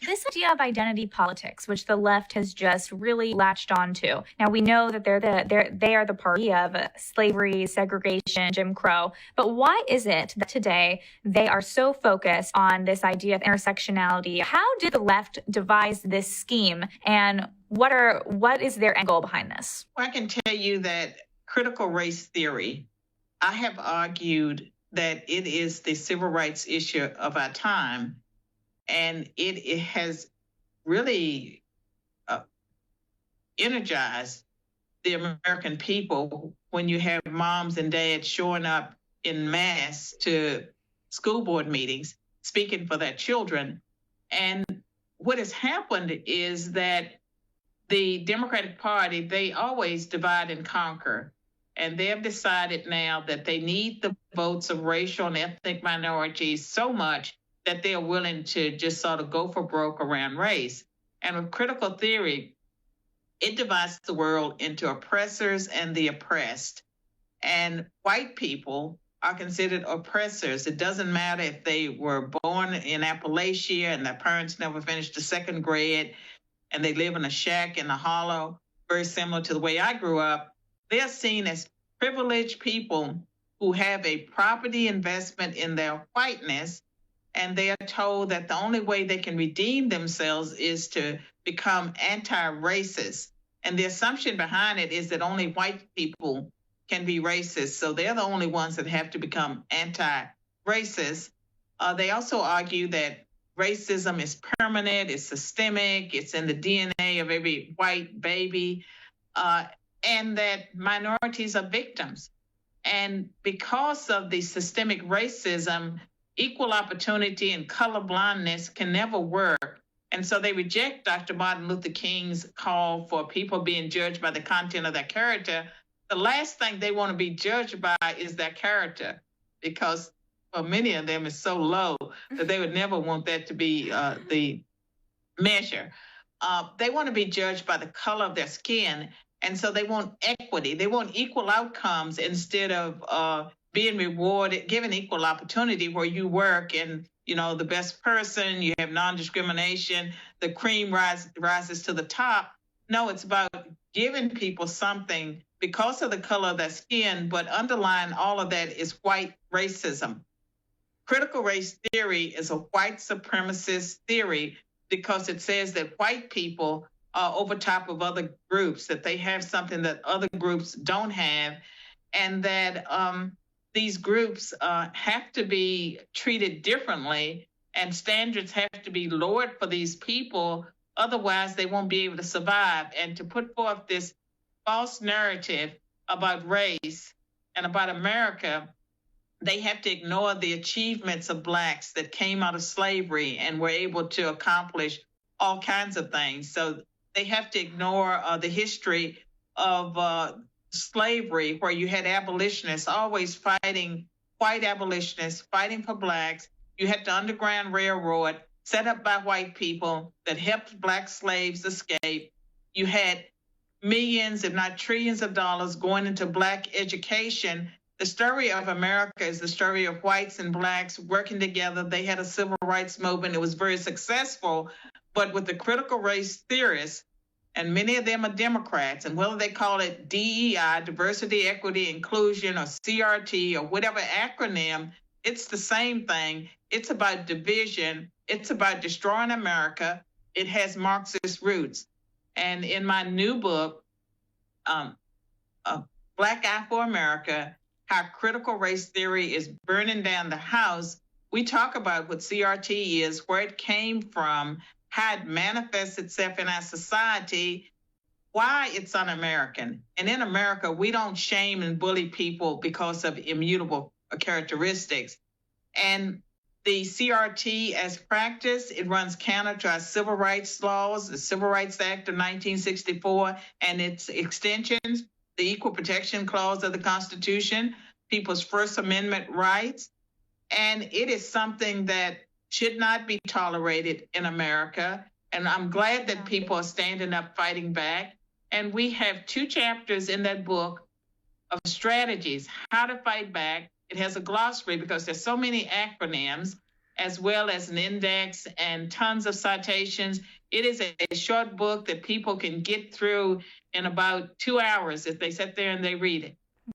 this idea of identity politics, which the left has just really latched onto. Now we know that they are the party of slavery, segregation, Jim Crow. But why is it that today they are so focused on this idea of intersectionality? How did the left devise this scheme, and what is their end goal behind this? Well, I can tell you that critical race theory, I have argued that it is the civil rights issue of our time. And it has really energized the American people when you have moms and dads showing up in mass to school board meetings, speaking for their children. And what has happened is that the Democratic Party, they always divide and conquer. And they have decided now that they need the votes of racial and ethnic minorities so much that they are willing to just sort of go for broke around race. And with critical theory, it divides the world into oppressors and the oppressed. And white people are considered oppressors. It doesn't matter if they were born in Appalachia and their parents never finished the second grade and they live in a shack in a hollow, very similar to the way I grew up. They are seen as privileged people who have a property investment in their whiteness, and they are told that the only way they can redeem themselves is to become anti-racist. And the assumption behind it is that only white people can be racist, so they're the only ones that have to become anti-racist. They also argue that racism is permanent, it's systemic, it's in the DNA of every white baby, and that minorities are victims. And because of the systemic racism, equal opportunity and colorblindness can never work. And so they reject Dr. Martin Luther King's call for people being judged by the content of their character. The last thing they want to be judged by is their character, because for many of them it's so low that they would never want that to be the measure. They want to be judged by the color of their skin. And so they want equity. They want equal outcomes instead of being rewarded, given equal opportunity where you work and, you know, the best person, you have non-discrimination, the cream rises to the top. No, it's about giving people something because of the color of their skin, but underlying all of that is white racism. Critical race theory is a white supremacist theory because it says that white people are over top of other groups, that they have something that other groups don't have, and that these groups have to be treated differently and standards have to be lowered for these people. Otherwise, they won't be able to survive. And to put forth this false narrative about race and about America, they have to ignore the achievements of Blacks that came out of slavery and were able to accomplish all kinds of things. So they have to ignore the history of slavery, where you had abolitionists always fighting, white abolitionists fighting for Blacks. You had the Underground Railroad set up by white people that helped Black slaves escape. You had millions, if not trillions of dollars going into Black education. The story of America is the story of whites and Blacks working together. They had a civil rights movement. It was very successful, but with the critical race theorists, and many of them are Democrats, and whether they call it DEI, diversity, equity, inclusion, or CRT, or whatever acronym, it's the same thing. It's about division. It's about destroying America. It has Marxist roots. And in my new book, Black Eye for America, How Critical Race Theory is Burning Down the House, we talk about what CRT is, where it came from, how it manifests itself in our society, why it's un-American. And in America, we don't shame and bully people because of immutable characteristics. And the CRT as practice, it runs counter to our civil rights laws, the Civil Rights Act of 1964 and its extensions, the Equal Protection Clause of the Constitution, people's First Amendment rights. And it is something that should not be tolerated in America. And I'm glad that people are standing up, fighting back. And we have 2 chapters in that book of strategies, how to fight back. It has a glossary because there's so many acronyms. as well as an index and tons of citations. It is a short book that people can get through in about 2 hours if they sit there and they read it.